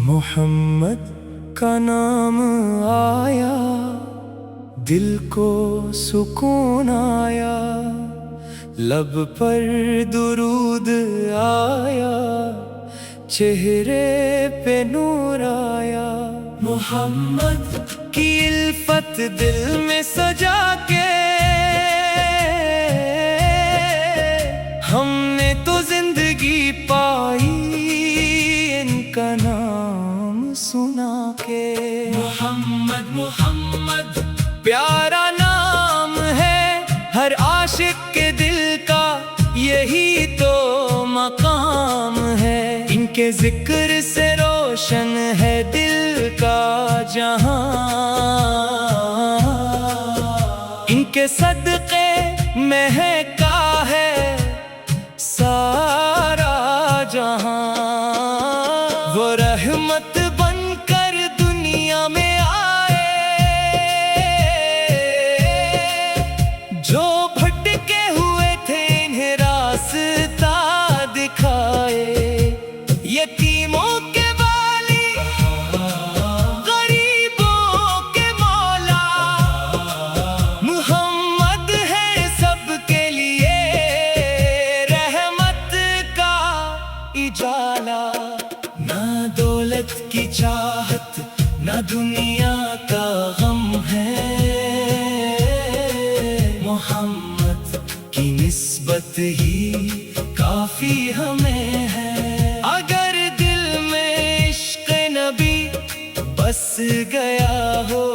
محمد کا نام آیا، دل کو سکون آیا، لب پر درود آیا، چہرے پہ نور آیا۔ محمد کی الفت دل میں سجا کے ہم نے تو زندگی پائی ان کا نام سنا کے۔ محمد محمد پیارا نام ہے، ہر عاشق کے دل کا یہی تو مقام ہے۔ ان کے ذکر سے روشن ہے دل کا جہاں، ان کے صدقے مہکا ہے سارا جہاں۔ وہ رحمت بن کر دنیا میں آئے، جو بھٹکے ہوئے تھے انہیں راستہ دکھائے۔ یتیموں کے والی، غریبوں کے مولا، محمد ہے سب کے لیے رحمت کا اجالا۔ نہ دولت کی چاہت، نہ دنیا کا غم ہے، محمد کی نسبت ہی کافی ہمیں ہے۔ اگر دل میں عشق نبی بس گیا ہو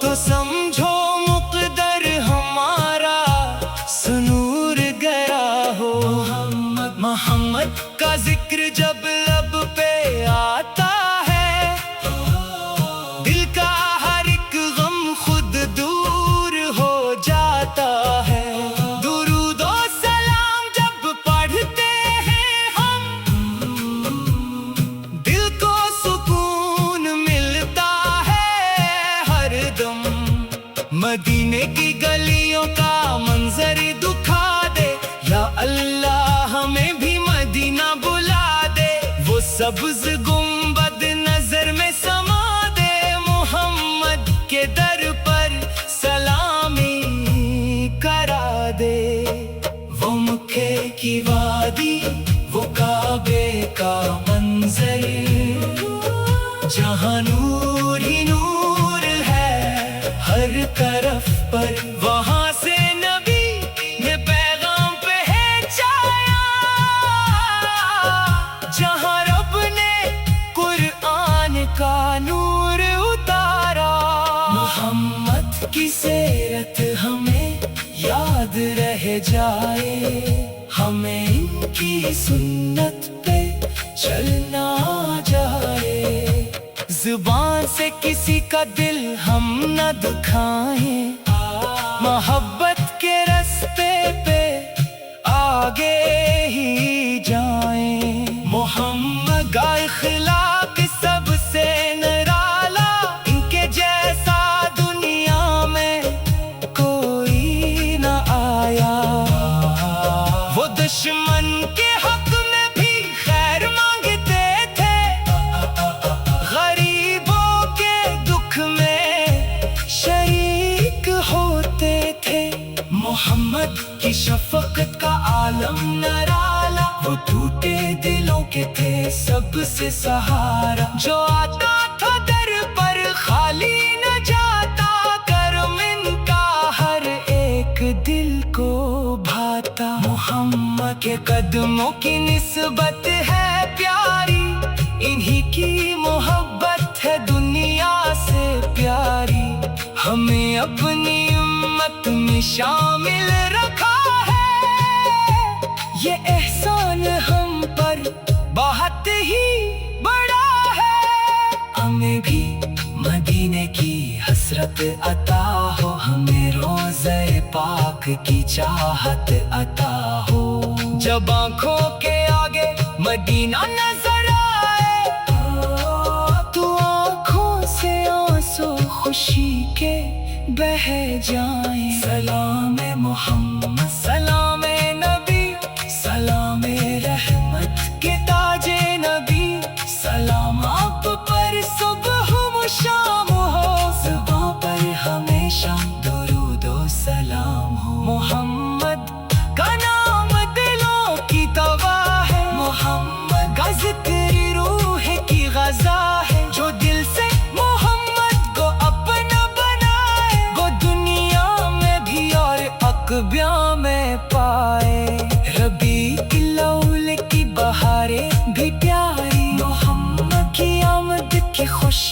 تو سمجھو مقدر ہمارا سنور گیا ہو۔ محمد محمد کا ذکر جب لب پہ آتا ہے، دل کا ہر ایک غم خود دور ہو جاتا ہے۔ درود و سلام جب پڑھتے ہیں ہم، دل کو سکون ملتا ہے ہر دم۔ مدینے کی گلیوں کا منظر دکھا دے، یا اللہ ہمیں بھی مدینہ بلا دے۔ وہ سبز گنبد نظر میں سما دے، محمد کے در پر سلامی کرا دے۔ وہ مکے کی وادی، وہ کعبے کا منظر، جہاں نور ہی نور ہے ہر طرف پر، وہاں سے نبی نے پیغام پہنچایا، جہاں رب نے قرآن کا نور اتارا۔ محمد کی سیرت ہمیں یاد رہ جائے، ہمیں ان کی سنت پہ چلنا جائے۔ زبان سے کسی کا دل ہم نہ دکھائیں، محبت کے راستے پہ آگے ہی جائیں۔ محمد کا اخلاق سب سے نرالا، ان کے جیسا دنیا میں کوئی نہ آیا۔ وہ دشمن کے حق میں بھی خیر مانگتے تھے، غریبوں کے دکھ میں شریک ہوتے تھے۔ محمد کی شفقت کا عالم نرالا، وہ ٹوٹے دلوں کے تھے سب سے سہارا۔ جو آتا تھا در پر خالی نہ جاتا، کرم ان کا ہر ایک دل کو بھاتا۔ محمد کے قدموں کی نسبت ہے پیاری، انہی کی محبت ہے دنیا سے پیاری۔ ہمیں اپنی امت میں شامل رکھا ہے، یہ احسان ہم پر بہت ہی بڑا ہے۔ ہمیں بھی مدینے کی حسرت عطا ہو، ہمیں روضہ پاک کی چاہت عطا ہو۔ جب آنکھوں کے آگے مدینہ نظر آئے تو آنکھوں سے آنسو خوشی کے بہہ جائیں۔ سلام محمد، سلام نبی، سلام رحمت